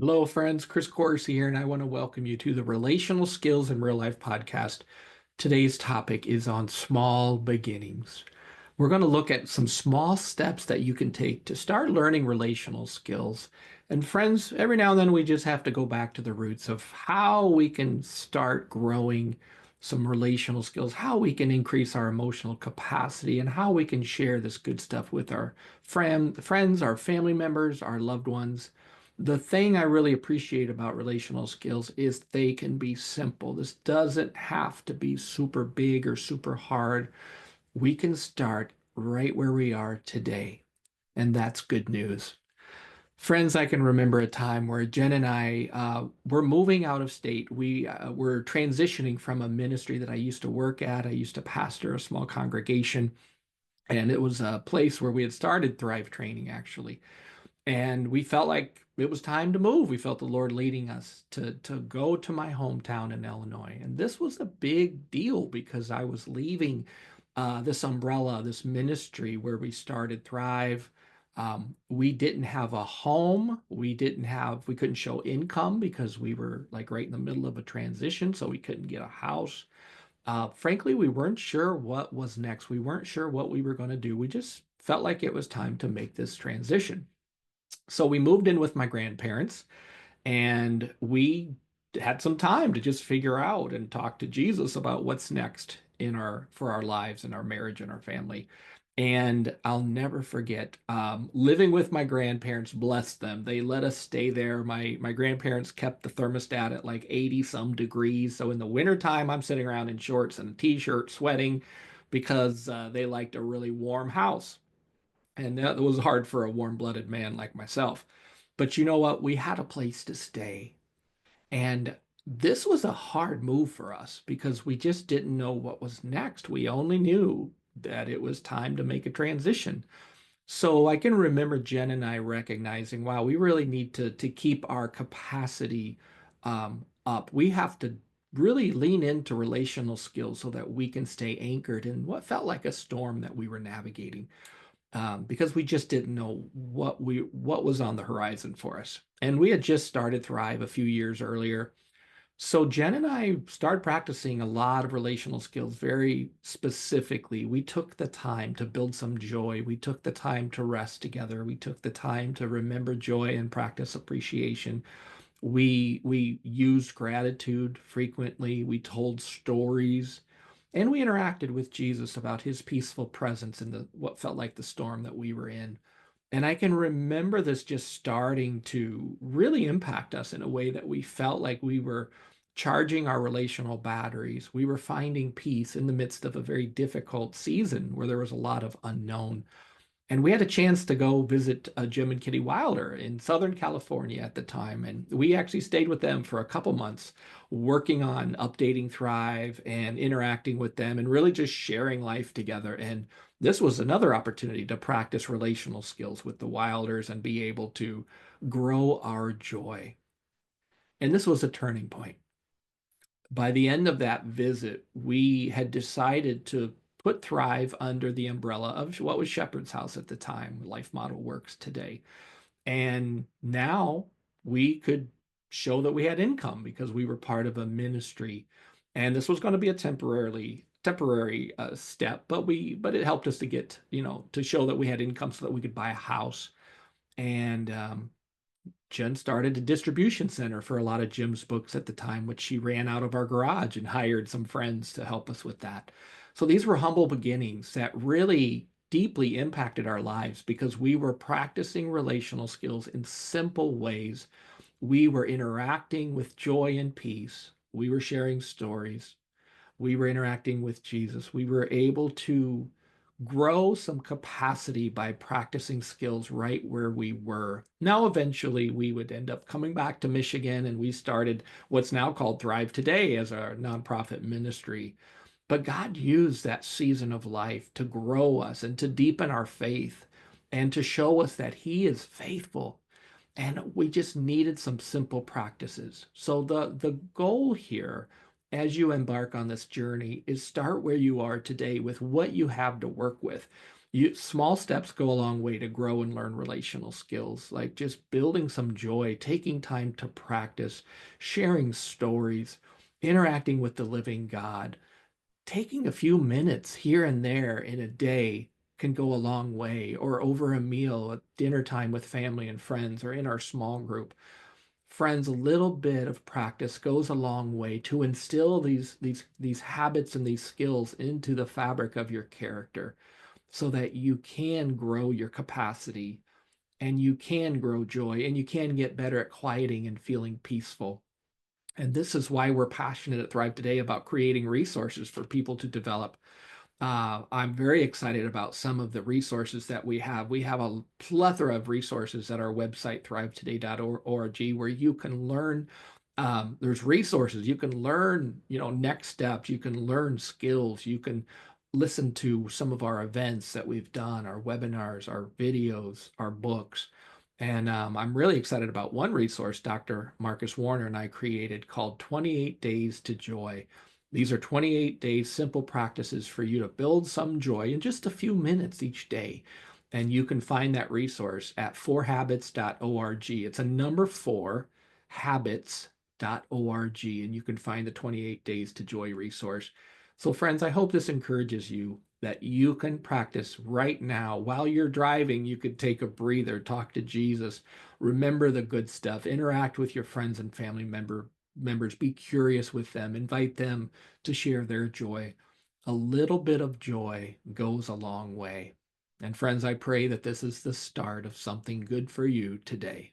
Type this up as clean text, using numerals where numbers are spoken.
Hello, friends. Chris Corsi here, and I want to welcome you to the Relational Skills in Real Life podcast. Today's topic is on small beginnings. We're going to look at some small steps that you can take to start learning relational skills. And friends, every now and then we just have to go back to the roots of how we can start growing some relational skills, how we can increase our emotional capacity, and how we can share this good stuff with our friends, our family members, our loved ones. The thing I really appreciate about relational skills is they can be simple. This doesn't have to be super big or super hard. We can start right where we are today, and that's good news. Friends, I can remember a time where Jen and I were moving out of state. We were transitioning from a ministry that I used to work at. I used to pastor a small congregation, and it was a place where we had started Thrive Training, actually. And we felt like it was time to move. We felt the Lord leading us to go to my hometown in Illinois. And this was a big deal because I was leaving this umbrella, this ministry where we started Thrive. We didn't have a home. We couldn't show income because we were like right in the middle of a transition, so we couldn't get a house. Frankly, we weren't sure what was next. We weren't sure what we were going to do. We just felt like it was time to make this transition. So we moved in with my grandparents and we had some time to just figure out and talk to Jesus about what's next in our for our lives and our marriage and our family. And I'll never forget living with my grandparents, bless them. They let us stay there. My grandparents kept the thermostat at like 80 some degrees. So in the wintertime, I'm sitting around in shorts and a t-shirt sweating because they liked a really warm house. And that was hard for a warm-blooded man like myself. But you know what? We had a place to stay. And this was a hard move for us because we just didn't know what was next. We only knew that it was time to make a transition. So I can remember Jen and I recognizing, wow, we really need to keep our capacity up. We have to really lean into relational skills so that we can stay anchored in what felt like a storm that we were navigating because we just didn't know what was on the horizon for us. And we had just started Thrive a few years earlier. So Jen and I started practicing a lot of relational skills very specifically. We took the time to build some joy. We took the time to rest together. We took the time to remember joy and practice appreciation. We used gratitude frequently. We told stories. And we interacted with Jesus about his peaceful presence in the what felt like the storm that we were in. And I can remember this just starting to really impact us in a way that we felt like we were charging our relational batteries. We were finding peace in the midst of a very difficult season where there was a lot of unknown. And we had a chance to go visit Jim and Kitty Wilder in Southern California at the time. And we actually stayed with them for a couple months, working on updating Thrive and interacting with them and really just sharing life together. And this was another opportunity to practice relational skills with the Wilders and be able to grow our joy. And this was a turning point. By the end of that visit, we had decided to put Thrive under the umbrella of what was Shepherd's House at the time, Life Model Works today. And now we could show that we had income because we were part of a ministry. And this was going to be a temporary step, but it helped us to get, to show that we had income so that we could buy a house. And Jen started a distribution center for a lot of Jim's books at the time, which she ran out of our garage and hired some friends to help us with that. So these were humble beginnings that really deeply impacted our lives because we were practicing relational skills in simple ways. We were interacting with joy and peace. We were sharing stories. We were interacting with Jesus. We were able to grow some capacity by practicing skills right where we were. Now, eventually, we would end up coming back to Michigan, and we started what's now called Thrive Today as our nonprofit ministry. But God used that season of life to grow us and to deepen our faith and to show us that He is faithful. And we just needed some simple practices. So the goal here as you embark on this journey is start where you are today with what you have to work with. Small steps go a long way to grow and learn relational skills, like just building some joy, taking time to practice, sharing stories, interacting with the living God. Taking a few minutes here and there in a day can go a long way, or over a meal at dinner time with family and friends, or in our small group. Friends, a little bit of practice goes a long way to instill these habits and these skills into the fabric of your character so that you can grow your capacity and you can grow joy and you can get better at quieting and feeling peaceful. And this is why we're passionate at Thrive Today about creating resources for people to develop. I'm very excited about some of the resources that we have. We have a plethora of resources at our website, thrivetoday.org, where you can learn. There's resources. You can learn, next steps. You can learn skills. You can listen to some of our events that we've done, our webinars, our videos, our books. And I'm really excited about one resource Dr. Marcus Warner and I created called 28 Days to Joy. These are 28 days simple practices for you to build some joy in just a few minutes each day. And you can find that resource at 4habits.org. It's a number 4habits.org, and you can find the 28 Days to Joy resource. So, friends, I hope this encourages you that you can practice right now. While you're driving, you could take a breather, talk to Jesus, remember the good stuff, interact with your friends and family members, be curious with them, invite them to share their joy. A little bit of joy goes a long way. And friends, I pray that this is the start of something good for you today.